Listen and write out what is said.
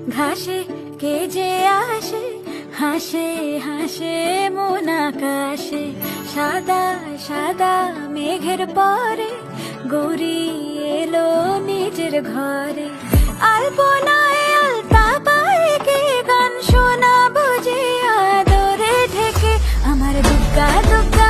ঘাসে কে যে আসে, হাসে হাসে মন আকাশে। সাদা সাদা মেঘের পরে গৌরী এলো নিজের ঘরে। আলপনায় আলতা পায়ে কে গান শোনা বুঝে আদরে ঢেকে। আমার দুগ্গা দুগ্গা